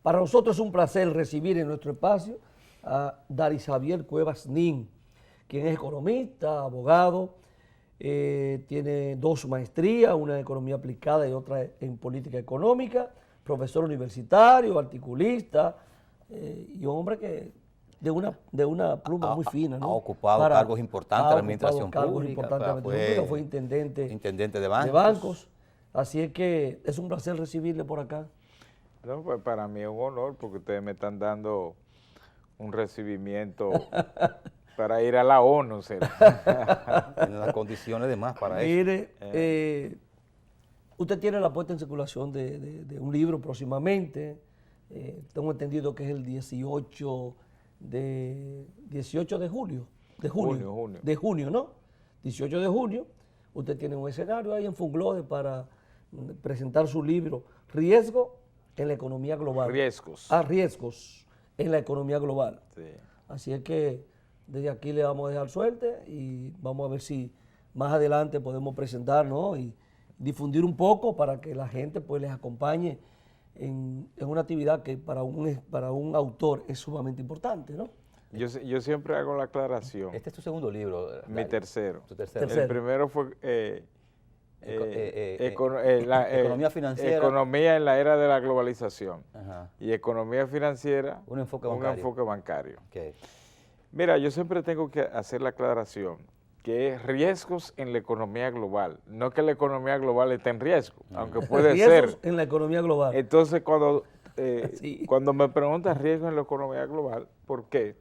Para nosotros es un placer recibir en nuestro espacio a Daris Javier Cuevas Nin, quien es economista, abogado, tiene 2 maestrías, una en economía aplicada y otra en política económica, profesor universitario, articulista, y un hombre que de una pluma muy fina, ¿no? Ha ocupado cargos importantes en la administración pública, fue intendente de bancos. Así es que es un placer recibirle por acá. No, pues para mí es un honor porque ustedes me están dando un recibimiento para ir a la ONU, ¿será? Tiene las condiciones de más para eso. Mire, usted tiene la puesta en circulación de un libro próximamente. Tengo entendido que es el 18 de julio. De junio, ¿no? 18 de junio. Usted tiene un escenario ahí en Funglode para presentar su libro Riesgo en la economía global. Riesgos. Riesgos en la economía global. Sí. Así es que desde aquí le vamos a dejar suerte y vamos a ver si más adelante podemos presentarnos y difundir un poco para que la gente pues les acompañe en una actividad que para un autor es sumamente importante, ¿no? Yo siempre hago la aclaración. Este es tu segundo libro. Mi tercero. Tu tercero. El primero fue Economía financiera. Economía en la era de la globalización. Ajá. Y economía financiera, Un enfoque bancario. bancario. Mira, yo siempre tengo que hacer la aclaración que es riesgos en la economía global, no que la economía global esté en riesgo, aunque puede riesgos ser. en la economía global. Entonces, cuando Sí. cuando me preguntan riesgos en la economía global, ¿por qué?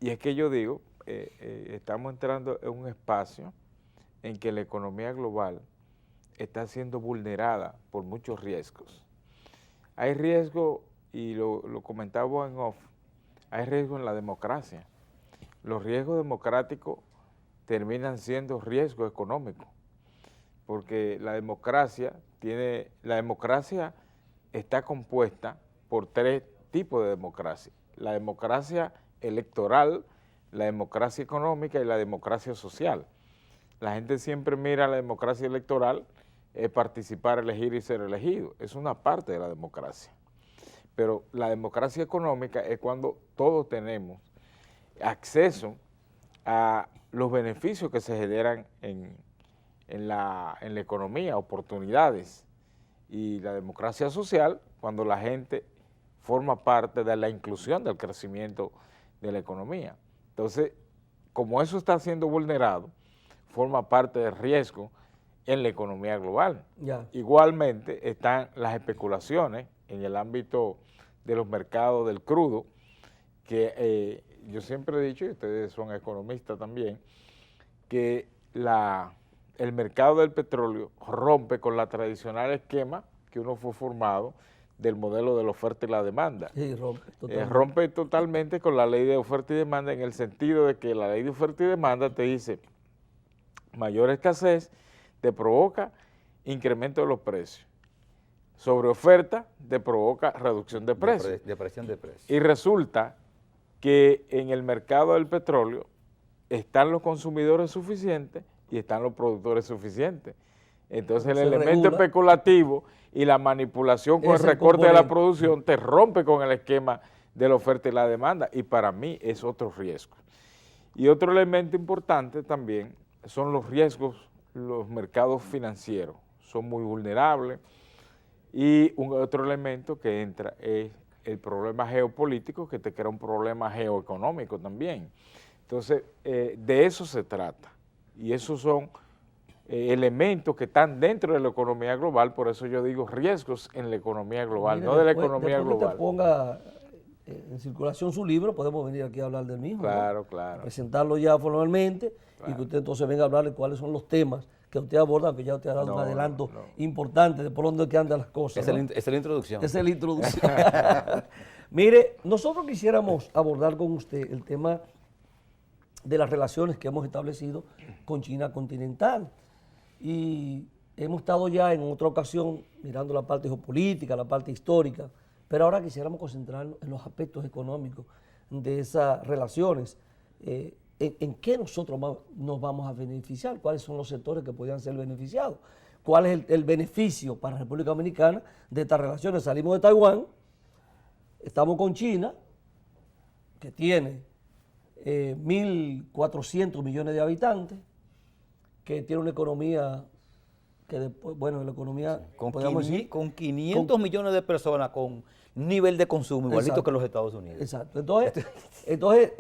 Y es que yo digo, estamos entrando en un espacio en que la economía global está siendo vulnerada por muchos riesgos. Hay riesgo, y lo comentaba en off, hay riesgo en la democracia. Los riesgos democráticos terminan siendo riesgos económicos, porque la democracia está compuesta por 3 tipos de democracia: la democracia electoral, la democracia económica y la democracia social. La gente siempre mira la democracia electoral, participar, elegir y ser elegido. Es una parte de la democracia. Pero la democracia económica es cuando todos tenemos acceso a los beneficios que se generan en la economía, oportunidades. Y la democracia social, cuando la gente forma parte de la inclusión del crecimiento de la economía. Entonces, como eso está siendo vulnerado, forma parte del riesgo en la economía global. Ya. Igualmente están las especulaciones en el ámbito de los mercados del crudo, que yo siempre he dicho, y ustedes son economistas también, que el mercado del petróleo rompe con la tradicional esquema que uno fue formado del modelo de la oferta y la demanda. Sí, Rompe totalmente con la ley de oferta y demanda, en el sentido de que la ley de oferta y demanda te dice mayor escasez te provoca incremento de los precios. Sobre oferta te provoca reducción de precios. Depresión de precios. Y resulta que en el mercado del petróleo están los consumidores suficientes y están los productores suficientes. Entonces el elemento especulativo y la manipulación con el recorte de la producción te rompe con el esquema de la oferta y la demanda, y para mí es otro riesgo. Y otro elemento importante también son los riesgos, los mercados financieros son muy vulnerables, y otro elemento que entra es el problema geopolítico, que te crea un problema geoeconómico también. Entonces, de eso se trata, y esos son elementos que están dentro de la economía global. Por eso yo digo riesgos en la economía global, no de la economía global. Después que te ponga en circulación su libro, podemos venir aquí a hablar del mismo. Claro, ¿no? claro. Presentarlo ya formalmente, y que usted entonces venga a hablar de cuáles son los temas que usted aborda, que ya usted ha dado un adelanto importante de por dónde que andan las cosas. Esa es la introducción. Esa es la introducción. Mire, nosotros quisiéramos abordar con usted el tema de las relaciones que hemos establecido con China continental. Y hemos estado ya en otra ocasión mirando la parte geopolítica, la parte histórica, pero ahora quisiéramos concentrarnos en los aspectos económicos de esas relaciones. ¿En qué nosotros nos vamos a beneficiar? ¿Cuáles son los sectores que podrían ser beneficiados? ¿Cuál es el beneficio para la República Dominicana de estas relaciones? Salimos de Taiwán, estamos con China, que tiene 1.400 millones de habitantes, que tiene una economía que después, bueno, la economía, Con, podemos decir, con 500 millones de personas con nivel de consumo igualito exacto, que los Estados Unidos. Exacto. Entonces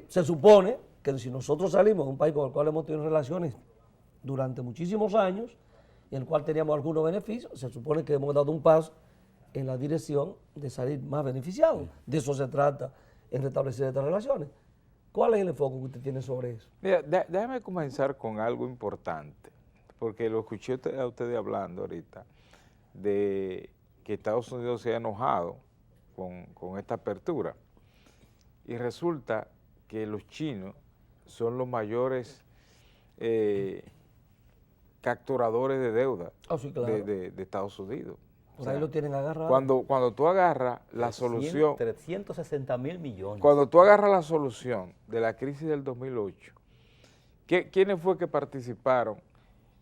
se supone que si nosotros salimos de un país con el cual hemos tenido relaciones durante muchísimos años, y en el cual teníamos algunos beneficios, se supone que hemos dado un paso en la dirección de salir más beneficiados. De eso se trata en restablecer estas relaciones. ¿Cuál es el enfoque que usted tiene sobre eso? Mira, déjame comenzar con algo importante, porque lo escuché a ustedes hablando ahorita, de que Estados Unidos se ha enojado con esta apertura. Y resulta que los chinos son los mayores capturadores de deuda Sí, claro. de Estados Unidos. Por ahí lo tienen agarrado. Cuando tú agarras la solución... 360.000 millones. Cuando tú agarras la solución de la crisis del 2008, ¿quiénes fue que participaron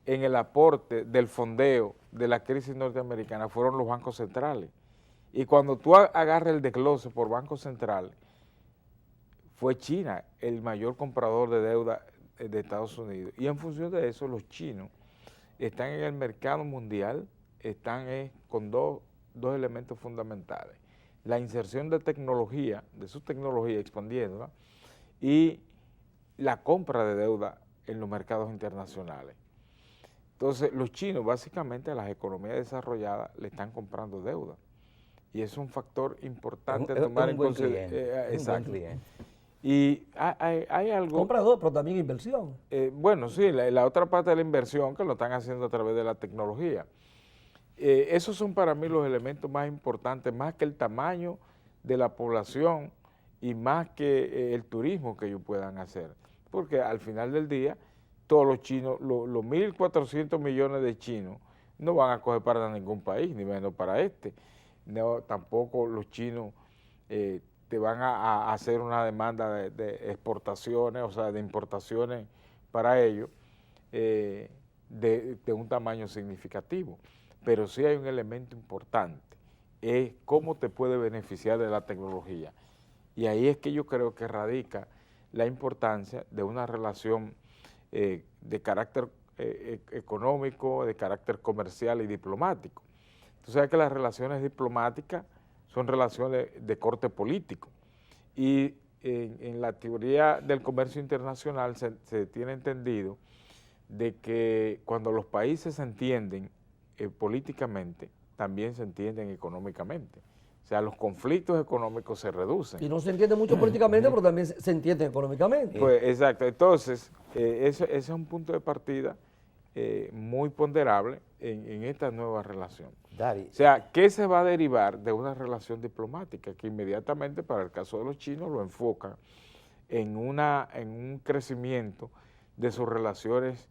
en el aporte del fondeo de la crisis norteamericana? Fueron los bancos centrales. Y cuando tú agarras el desglose por bancos centrales, fue China el mayor comprador de deuda de Estados Unidos. Y en función de eso, los chinos están en el mercado mundial, están con dos elementos fundamentales: la inserción de tecnología, de su tecnología expandiéndola, y la compra de deuda en los mercados internacionales. Entonces, los chinos básicamente a las economías desarrolladas le están comprando deuda, y es un factor importante a tomar en consideración. Exacto. Y hay algo... Comprador, pero también inversión. Bueno, sí, la otra parte de la inversión que lo están haciendo a través de la tecnología. Esos son para mí los elementos más importantes, más que el tamaño de la población y más que el turismo que ellos puedan hacer. Porque al final del día, todos los chinos, los 1.400 millones de chinos, no van a coger para ningún país, ni menos para este. No, tampoco los chinos te van a hacer una demanda de exportaciones, o sea, de importaciones para ellos de un tamaño significativo. Pero sí hay un elemento importante, es cómo te puede beneficiar de la tecnología. Y ahí es que yo creo que radica la importancia de una relación de carácter económico, de carácter comercial y diplomático. Tú sabes que las relaciones diplomáticas son relaciones de corte político, y en la teoría del comercio internacional se tiene entendido de que cuando los países se entienden políticamente, también se entienden económicamente. O sea, los conflictos económicos se reducen. Y no se entiende mucho políticamente, pero también se entiende económicamente. Pues exacto. Entonces, ese es un punto de partida muy ponderable en esta nueva relación. Dari. O sea, ¿qué se va a derivar de una relación diplomática? Que inmediatamente, para el caso de los chinos, lo enfocan en un crecimiento de sus relaciones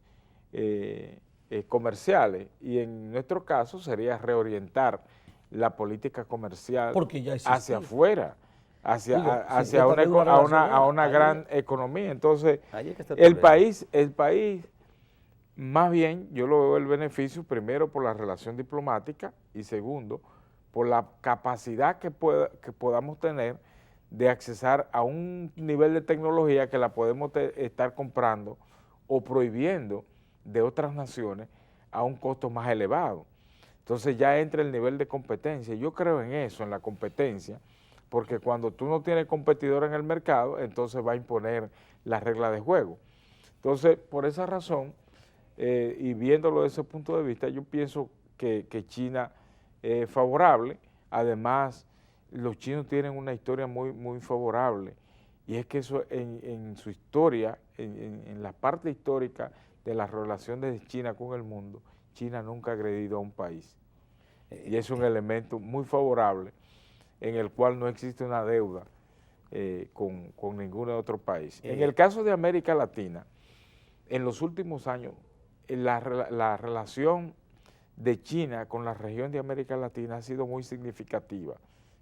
comerciales, y en nuestro caso sería reorientar la política comercial hacia afuera, hacia una gran economía. Entonces, el país, más bien, yo lo veo el beneficio primero por la relación diplomática y segundo, por la capacidad que podamos tener de accesar a un nivel de tecnología que la podemos estar comprando o prohibiendo de otras naciones a un costo más elevado. Entonces ya entra el nivel de competencia. Yo creo en eso, en la competencia, porque cuando tú no tienes competidor en el mercado, entonces va a imponer las reglas de juego. Entonces, por esa razón, y viéndolo desde ese punto de vista, yo pienso que China es favorable. Además, los chinos tienen una historia muy favorable, y es que eso en su historia, en la parte histórica de las relaciones de China con el mundo, China nunca ha agredido a un país. Y es un elemento muy favorable en el cual no existe una deuda con ningún otro país. En el caso de América Latina, en los últimos años, la relación de China con la región de América Latina ha sido muy significativa,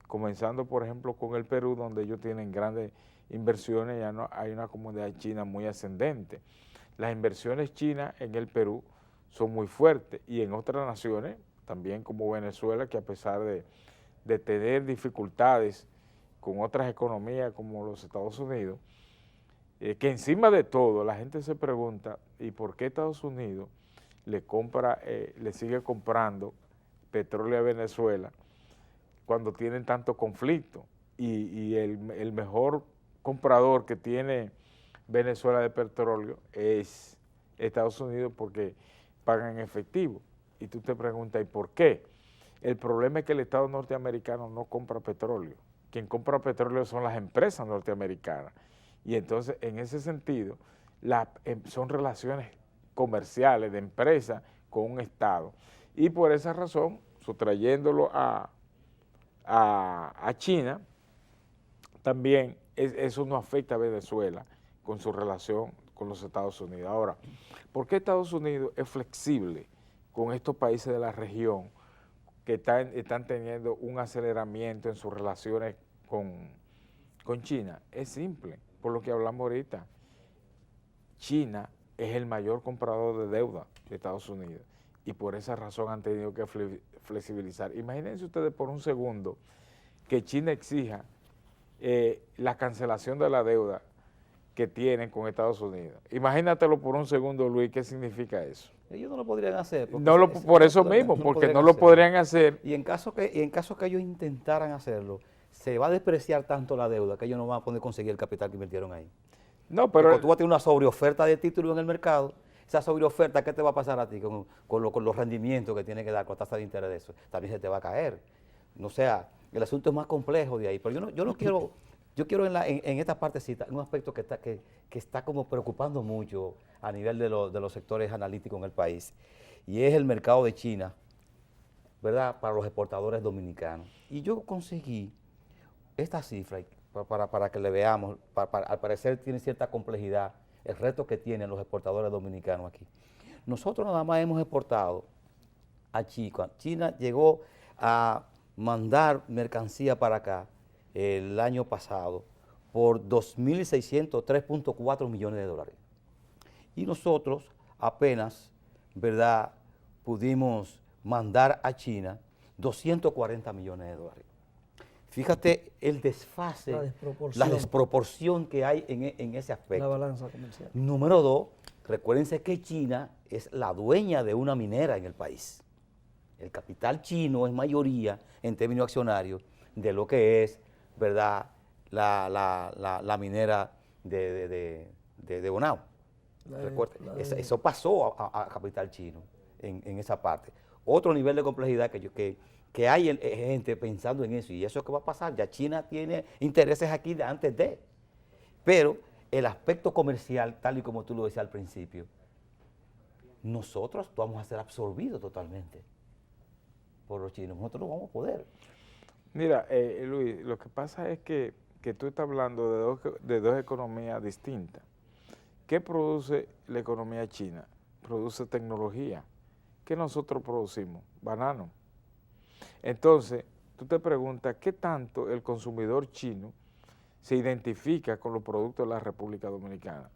comenzando por ejemplo con el Perú, donde ellos tienen grandes inversiones. Ya no, hay una comunidad china muy ascendente. Las inversiones chinas en el Perú son muy fuertes, y en otras naciones, también como Venezuela, que a pesar de tener dificultades con otras economías como los Estados Unidos, que encima de todo la gente se pregunta, ¿y por qué Estados Unidos le sigue comprando petróleo a Venezuela cuando tienen tanto conflicto? Y el mejor comprador que tiene Venezuela de petróleo es Estados Unidos, porque pagan en efectivo. Y tú te preguntas, ¿y por qué? El problema es que el Estado norteamericano no compra petróleo. Quien compra petróleo son las empresas norteamericanas. Y entonces, en ese sentido, son relaciones comerciales de empresas con un Estado. Y por esa razón, sustrayéndolo a China, también eso no afecta a Venezuela con su relación con los Estados Unidos. Ahora, ¿por qué Estados Unidos es flexible con estos países de la región que están teniendo un aceleramiento en sus relaciones con China? Es simple, por lo que hablamos ahorita. China es el mayor comprador de deuda de Estados Unidos y por esa razón han tenido que flexibilizar. Imagínense ustedes por un segundo que China exija la cancelación de la deuda que tienen con Estados Unidos. Imagínatelo por un segundo, Luis, ¿qué significa eso? Ellos no lo podrían hacer. Por eso mismo, porque no lo podrían hacer. Y en caso que ellos intentaran hacerlo, se va a despreciar tanto la deuda que ellos no van a poder conseguir el capital que invirtieron ahí. No, pero cuando tú vas a tener una sobreoferta de títulos en el mercado, esa sobreoferta, ¿qué te va a pasar a ti con los rendimientos que tiene que dar con tasa de interés de eso? También se te va a caer. O sea, el asunto es más complejo de ahí. Pero yo no quiero, yo quiero en esta partecita, un aspecto que está como preocupando mucho a nivel de los sectores analíticos en el país, y es el mercado de China, ¿verdad?, para los exportadores dominicanos. Y yo conseguí esta cifra para que le veamos, al parecer tiene cierta complejidad el reto que tienen los exportadores dominicanos aquí. Nosotros nada más hemos exportado a China. China llegó a mandar mercancía para acá el año pasado por 2.603.4 millones de dólares. Y nosotros apenas, ¿verdad?, pudimos mandar a China 240 millones de dólares. Fíjate el desfase, la desproporción que hay en ese aspecto. La balanza comercial. Número 2, recuérdense que China es la dueña de una minera en el país. El capital chino es mayoría en términos accionarios de lo que es, ¿verdad?, la minera de Bonao. Eso pasó a capital chino en esa parte. Otro nivel de complejidad que hay gente pensando en eso, y eso es que va a pasar. Ya China tiene intereses aquí de antes de, pero el aspecto comercial, tal y como tú lo decías al principio, nosotros vamos a ser absorbidos totalmente por los chinos. Nosotros no vamos a poder. Mira, Luis, lo que pasa es que tú estás hablando de dos economías distintas. ¿Qué produce la economía china? Produce tecnología. ¿Qué nosotros producimos? Banano. Entonces, tú te preguntas, ¿qué tanto el consumidor chino se identifica con los productos de la República Dominicana?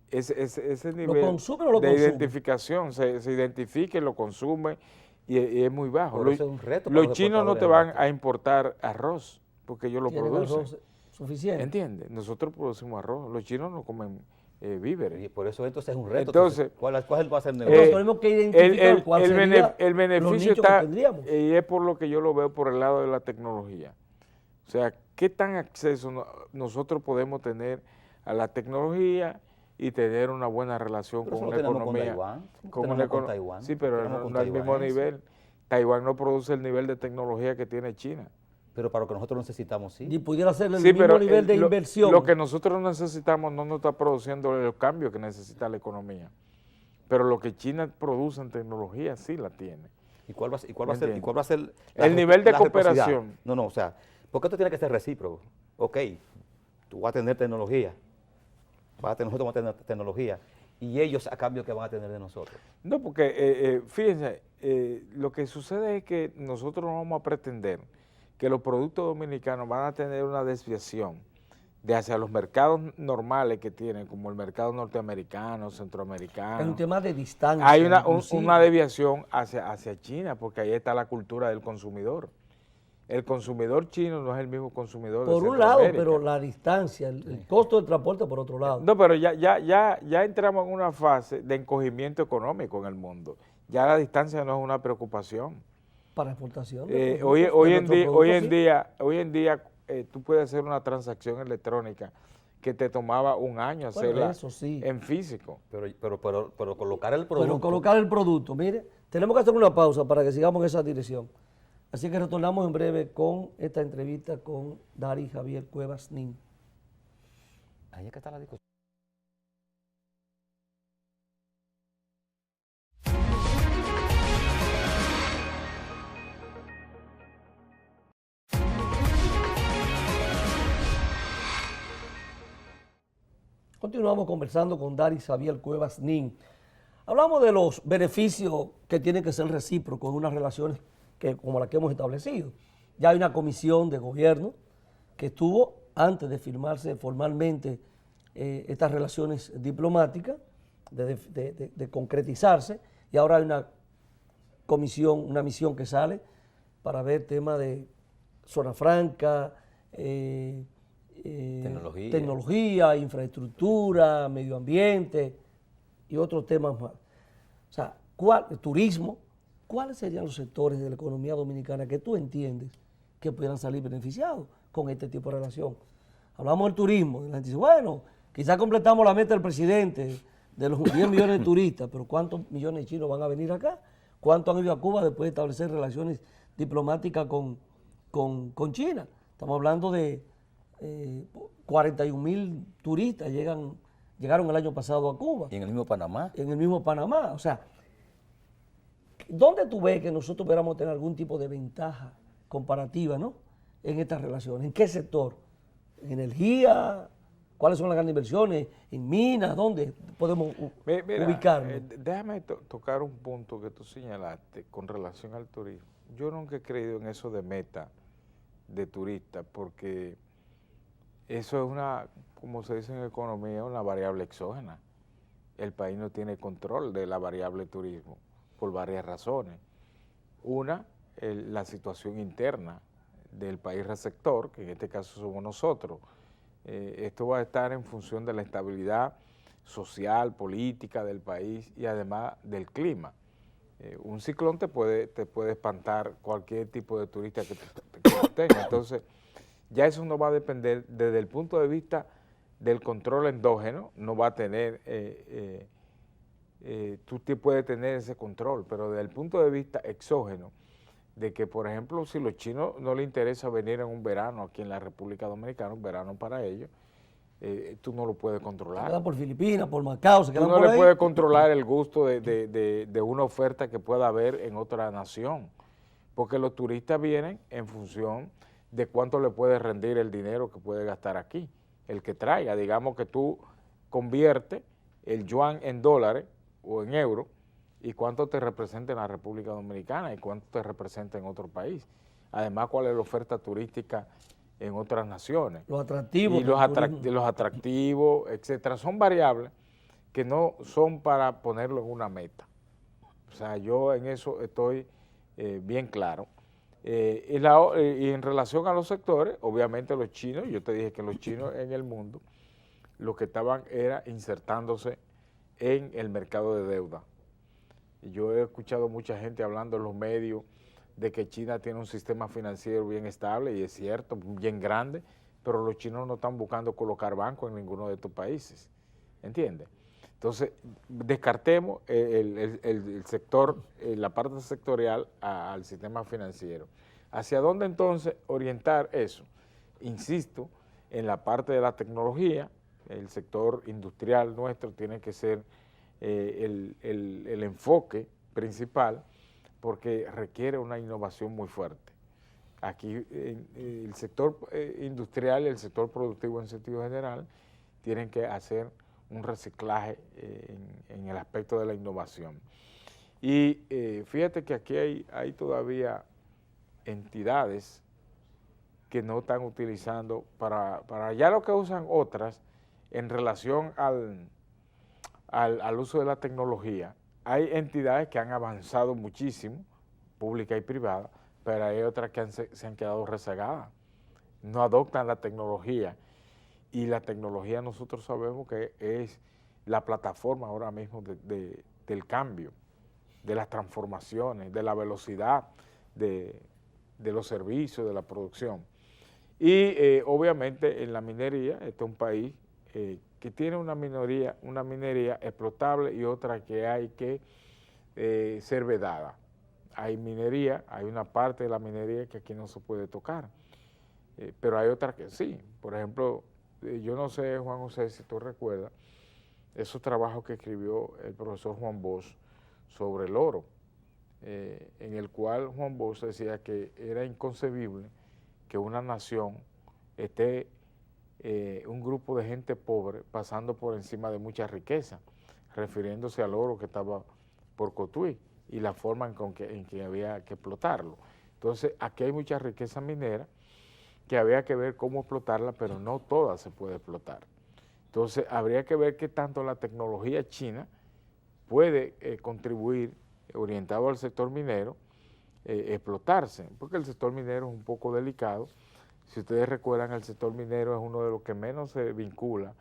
Ese nivel ¿Lo consume o lo de consume? Identificación, se identifica y lo consume y es muy bajo. Pero eso es un reto para Los chinos no te van a importar arroz porque ellos lo ¿Tienen producen. arroz suficiente? ¿Entiendes? Nosotros producimos arroz, los chinos no comen víveres. Y por eso entonces es un reto. Entonces, ¿cuál va a ser el negocio? Nosotros tenemos que identificar cuál sería el los beneficio nichos está, que tendríamos. y es por lo que yo lo veo por el lado de la tecnología. O sea, ¿qué tan acceso nosotros podemos tener a la tecnología y tener una buena relación Pero con eso una lo tenemos economía? con Taiwán. Con Taiwán. Sí, pero no al mismo nivel. Taiwán no produce el nivel de tecnología que tiene China. Pero para lo que nosotros necesitamos, sí. Y pudiera ser el Sí, mismo pero nivel de inversión. Lo que nosotros necesitamos no nos está produciendo los cambios que necesita la economía. Pero lo que China produce en tecnología sí la tiene. ¿Y cuál va a ser el nivel de la cooperación? No, o sea, porque esto tiene que ser recíproco. Ok, tú vas a tener tecnología, nosotros vamos a tener tecnología, y ellos a cambio, ¿qué van a tener de nosotros? No, porque fíjense, lo que sucede es que nosotros no vamos a pretender que los productos dominicanos van a tener una desviación de hacia los mercados normales que tienen, como el mercado norteamericano, centroamericano. Es un tema de distancia. Hay una desviación hacia China, porque ahí está la cultura del consumidor. El consumidor chino no es el mismo consumidor de Por un lado, Centroamérica. pero la distancia, el costo del transporte por otro lado. No, pero ya entramos en una fase de encogimiento económico en el mundo. Ya la distancia no es una preocupación. Para exportación. Hoy en día tú puedes hacer una transacción electrónica que te tomaba un año hacerla eso sí. en físico. Pero colocar el producto. Pero colocar el producto, mire, tenemos que hacer una pausa para que sigamos en esa dirección. Así que retornamos en breve con esta entrevista con Dari Javier Cuevas Nin. Ahí es que está la discusión. Continuamos conversando con Dari Javier Cuevas Nin. Hablamos de los beneficios que tienen que ser recíprocos en unas relaciones como la que hemos establecido. Ya hay una comisión de gobierno que estuvo antes de firmarse formalmente estas relaciones diplomáticas, de concretizarse, y ahora hay una comisión, una misión que sale para ver temas de zona franca, tecnología, infraestructura, medio ambiente y otros temas más. O sea, turismo. ¿Cuáles serían los sectores de la economía dominicana que tú entiendes que pudieran salir beneficiados con este tipo de relación? Hablamos del turismo, y la gente dice, bueno, quizás completamos la meta del presidente de los 10 millones de turistas, pero ¿cuántos millones de chinos van a venir acá? ¿Cuántos han ido a Cuba después de establecer relaciones diplomáticas con China? Estamos hablando de 41,000 turistas llegaron el año pasado a Cuba. ¿Y en el mismo Panamá? En el mismo Panamá. O sea, ¿dónde tú ves que nosotros pudiéramos tener algún tipo de ventaja comparativa, ¿no?, en estas relaciones? ¿En qué sector? ¿En energía? ¿Cuáles son las grandes inversiones? ¿En minas? ¿Dónde podemos ubicarnos? Déjame tocar un punto que tú señalaste con relación al turismo. Yo nunca he creído en eso de meta de turistas, porque eso es una, como se dice en economía, una variable exógena. El país no tiene control de la variable turismo por varias razones. Una, la situación interna del país receptor, que en este caso somos nosotros. Esto va a estar en función de la estabilidad social, política del país y además del clima. Un ciclón te puede espantar cualquier tipo de turista que tenga. Entonces, ya eso no va a depender desde el punto de vista del control endógeno, no va a tener, tú puedes tener ese control, pero desde el punto de vista exógeno, de que, por ejemplo, si los chinos no les interesa venir en un verano aquí en la República Dominicana, un verano para ellos, tú no lo puedes controlar. Se quedan por Filipinas, por Macao, se quedan tú no por le ahí. puedes controlar el gusto de una oferta que pueda haber en otra nación, porque los turistas vienen en función de cuánto le puede rendir el dinero que puede gastar aquí, el que traiga. Digamos que tú conviertes el yuan en dólares o en euros, y cuánto te representa en la República Dominicana y cuánto te representa en otro país. Además, cuál es la oferta turística en otras naciones. Los atractivos. Y los atractivos, etcétera. Son variables que no son para ponerlo en una meta. O sea, yo en eso estoy bien claro. Y en relación a los sectores, obviamente los chinos, yo te dije que los chinos en el mundo, lo que estaban era insertándose en el mercado de deuda. Yo he escuchado mucha gente hablando en los medios de que China tiene un sistema financiero bien estable, y es cierto, bien grande, pero los chinos no están buscando colocar bancos en ninguno de estos países, ¿entiendes? Entonces, descartemos el sector, la parte sectorial al sistema financiero. ¿Hacia dónde entonces orientar eso? Insisto, en la parte de la tecnología, el sector industrial nuestro tiene que ser el enfoque principal, porque requiere una innovación muy fuerte. Aquí el sector industrial y el sector productivo en sentido general tienen que hacer un reciclaje en el aspecto de la innovación. Y fíjate que aquí hay todavía entidades que no están utilizando para ya lo que usan otras en relación al uso de la tecnología. Hay entidades que han avanzado muchísimo, pública y privada, pero hay otras que se han quedado rezagadas, no adoptan la tecnología, y la tecnología nosotros sabemos que es la plataforma ahora mismo del cambio, de las transformaciones, de la velocidad de los servicios, de la producción. Y obviamente en la minería, este es un país que tiene una minería explotable y otra que hay que ser vedada. Hay minería, hay una parte de la minería que aquí no se puede tocar, pero hay otra que sí. Por ejemplo, yo no sé, Juan José, si tú recuerdas, esos trabajos que escribió el profesor Juan Bosch sobre el oro, en el cual Juan Bosch decía que era inconcebible que una nación esté un grupo de gente pobre pasando por encima de mucha riqueza, refiriéndose al oro que estaba por Cotuí y la forma en que había que explotarlo. Entonces, aquí hay mucha riqueza minera que había que ver cómo explotarla, pero no toda se puede explotar. Entonces, habría que ver qué tanto la tecnología china puede contribuir, orientado al sector minero, explotarse, porque el sector minero es un poco delicado. Si ustedes recuerdan, el sector minero es uno de los que menos se vincula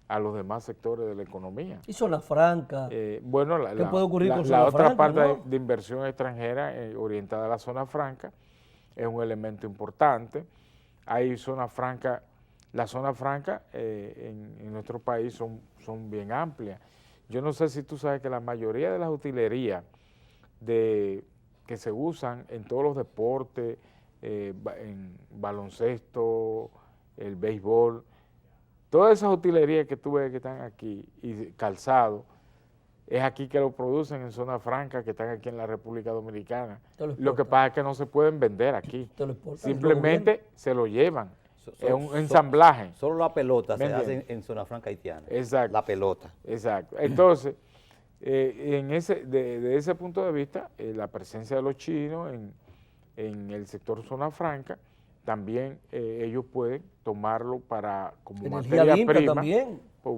a los demás sectores de la economía. ¿Y zona franca? Bueno, ¿qué puede ocurrir con zona la otra franca, parte no? de inversión extranjera orientada a la zona franca es un elemento importante. Hay zona franca, las zonas francas en nuestro país son bien amplias. Yo no sé si tú sabes que la mayoría de las utilerías que se usan en todos los deportes, en baloncesto, el béisbol, todas esas utilerías que tú ves que están aquí, y calzado, es aquí que lo producen en zona franca, que están aquí en la República Dominicana. Lo que pasa es que no se pueden vender aquí, simplemente se lo llevan. Es un ensamblaje. Solo la pelota se hace en zona franca haitiana. Exacto. La pelota. Exacto. Entonces, de ese punto de vista, la presencia de los chinos en el sector zona franca, también ellos pueden tomarlo como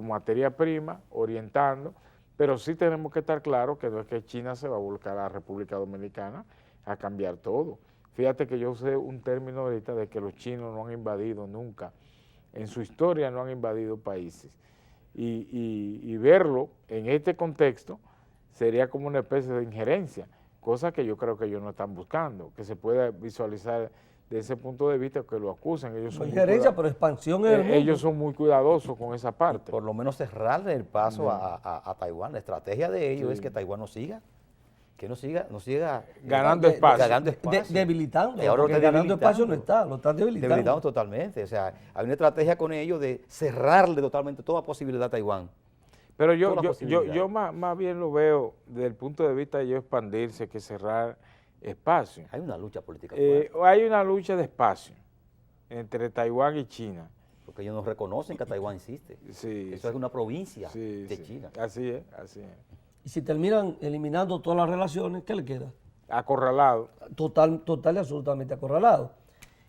materia prima, orientando, pero sí tenemos que estar claros que no es que China se va a volcar a la República Dominicana a cambiar todo. Fíjate que yo usé un término ahorita de que los chinos no han invadido nunca, en su historia no han invadido países, y verlo en este contexto sería como una especie de injerencia, cosa que yo creo que ellos no están buscando, que se pueda visualizar de ese punto de vista, que lo acusan. Ellos son injerencia, pero expansión en el mundo. Ellos son muy cuidadosos con esa parte. Por lo menos cerrarle el paso a Taiwán. La estrategia de ellos es que Taiwán no siga. Que no siga ganando espacio. Debilitando. Y ahora porque ganando espacio no está, lo están debilitando. Debilitando totalmente. O sea, hay una estrategia con ellos de cerrarle totalmente toda posibilidad a Taiwán. Pero yo más bien lo veo desde el punto de vista de ellos expandirse que cerrar espacio. Hay una lucha política. Hay una lucha de espacio entre Taiwán y China. Porque ellos no reconocen que Taiwán existe. Sí, eso es una provincia de China. Así es, así es. Y si terminan eliminando todas las relaciones, ¿qué le queda? Acorralado. Total y absolutamente acorralado.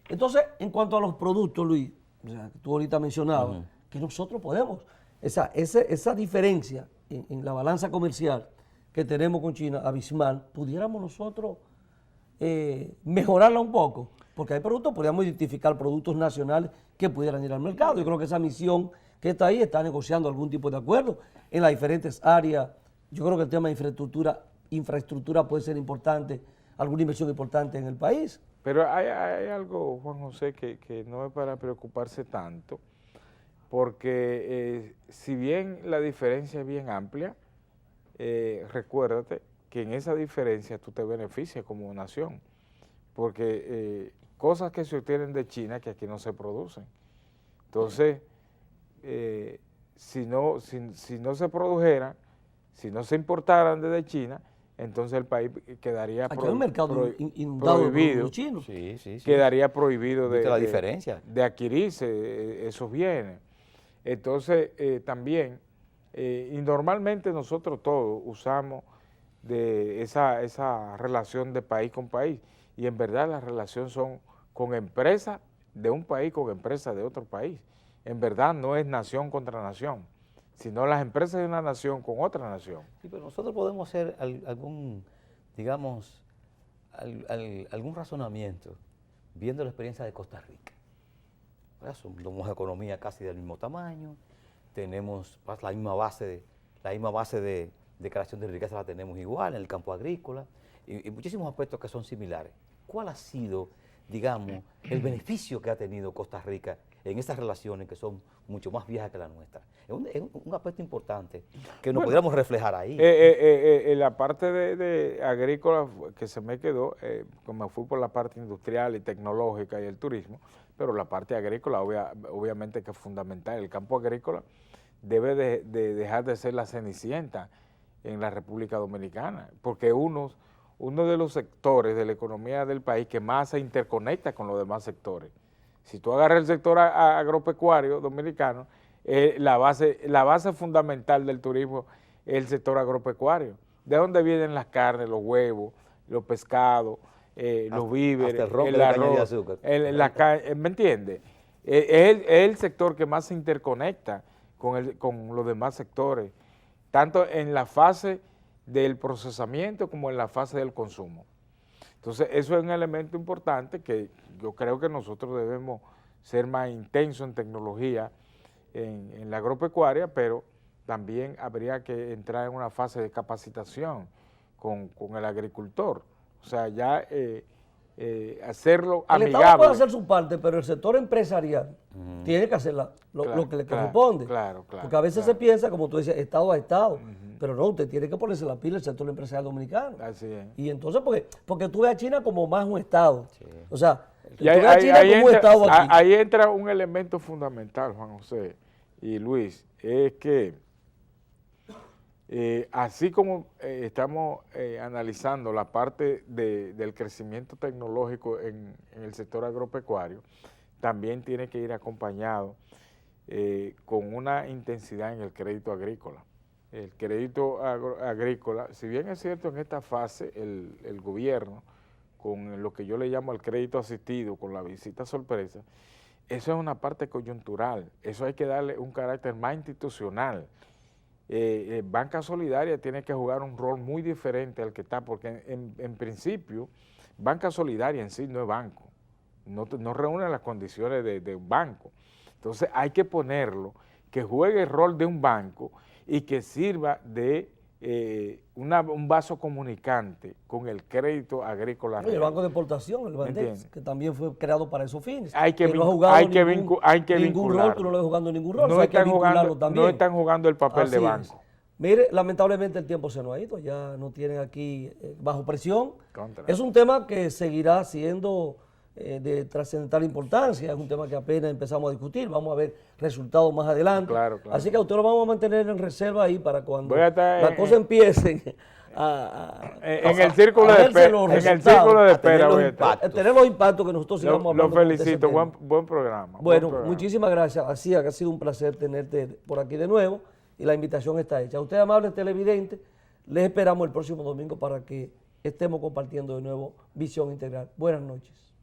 Entonces, en cuanto a los productos, Luis, o sea, que tú ahorita mencionabas, que nosotros podemos, esa diferencia en la balanza comercial que tenemos con China, abismal, pudiéramos nosotros mejorarla un poco, porque hay productos, podríamos identificar productos nacionales que pudieran ir al mercado. Yo creo que esa misión que está ahí está negociando algún tipo de acuerdo en las diferentes áreas. Yo creo que el tema de infraestructura puede ser importante, alguna inversión importante en el país. Pero hay algo, Juan José, que no es para preocuparse tanto, porque si bien la diferencia es bien amplia, recuérdate que en esa diferencia tú te beneficias como nación, porque cosas que se obtienen de China que aquí no se producen. Entonces, si no se produjeran, si no se importaran desde China, entonces el país quedaría prohibido, chinos. Quedaría prohibido de adquirirse esos bienes. Entonces, también, y normalmente nosotros todos usamos de esa relación de país con país, y en verdad las relaciones son con empresas de un país con empresas de otro país. En verdad no es nación contra nación, sino las empresas de una nación con otra nación. Sí, pero nosotros podemos hacer algún razonamiento viendo la experiencia de Costa Rica. Somos economía casi del mismo tamaño, tenemos la misma base de creación de riqueza, la tenemos igual en el campo agrícola y muchísimos aspectos que son similares. ¿Cuál ha sido, digamos, el beneficio que ha tenido Costa Rica en estas relaciones que son mucho más viejas que la nuestra? Es un aspecto importante que nos pudiéramos reflejar ahí. La parte de agrícola que se me quedó, como fui por la parte industrial y tecnológica y el turismo, pero la parte agrícola obviamente que es fundamental. El campo agrícola debe de dejar de ser la cenicienta en la República Dominicana, porque uno de los sectores de la economía del país que más se interconecta con los demás sectores. Si tú agarras el sector agropecuario dominicano, la base fundamental del turismo es el sector agropecuario. ¿De dónde vienen las carnes, los huevos, los pescados, los víveres, el arroz, ¿me entiendes? Es el sector que más se interconecta con los demás sectores, tanto en la fase del procesamiento como en la fase del consumo. Entonces, eso es un elemento importante que yo creo que nosotros debemos ser más intensos en tecnología en la agropecuaria, pero también habría que entrar en una fase de capacitación con el agricultor. O sea, ya hacerlo amigable. El Estado puede hacer su parte, pero el sector empresarial tiene que hacer lo que le corresponde. Claro. Porque a veces se piensa, como tú decías, Estado a Estado. Pero no, usted tiene que ponerse la pila el sector empresarial dominicano. Así es. Y entonces, porque tú ves a China como más un Estado. Sí. O sea, tú ves a China como un Estado aquí. Ahí entra un elemento fundamental, Juan José y Luis, es que así como estamos analizando la parte del crecimiento tecnológico en el sector agropecuario, también tiene que ir acompañado con una intensidad en el crédito agrícola. El crédito agrícola, si bien es cierto en esta fase el gobierno, con lo que yo le llamo el crédito asistido, con la visita sorpresa, eso es una parte coyuntural, eso hay que darle un carácter más institucional. Banca Solidaria tiene que jugar un rol muy diferente al que está, porque en principio Banca Solidaria en sí no es banco, no reúne las condiciones de un banco. Entonces hay que ponerlo, que juegue el rol de un banco y que sirva de un vaso comunicante con el crédito agrícola. El Banco de Exportación, el Bandex, que también fue creado para esos fines. Hay que ningún rol, tú no lo ves jugando ningún rol, no, hay que vincularlo también. No están jugando el papel de banco. Mire, lamentablemente el tiempo se nos ha ido, ya nos tienen aquí bajo presión. Contra. Es un tema que seguirá siendo de trascendental importancia, es un tema que apenas empezamos a discutir, vamos a ver resultados más adelante. Claro. Así que a usted lo vamos a mantener en reserva ahí para cuando las cosas empiecen en el círculo de espera, tener los impactos que nosotros sigamos hablando. Lo felicito, buen programa. Bueno, muchísimas gracias, así ha sido un placer tenerte por aquí de nuevo y la invitación está hecha. A ustedes, amables televidentes, les esperamos el próximo domingo para que estemos compartiendo de nuevo Visión Integral. Buenas noches.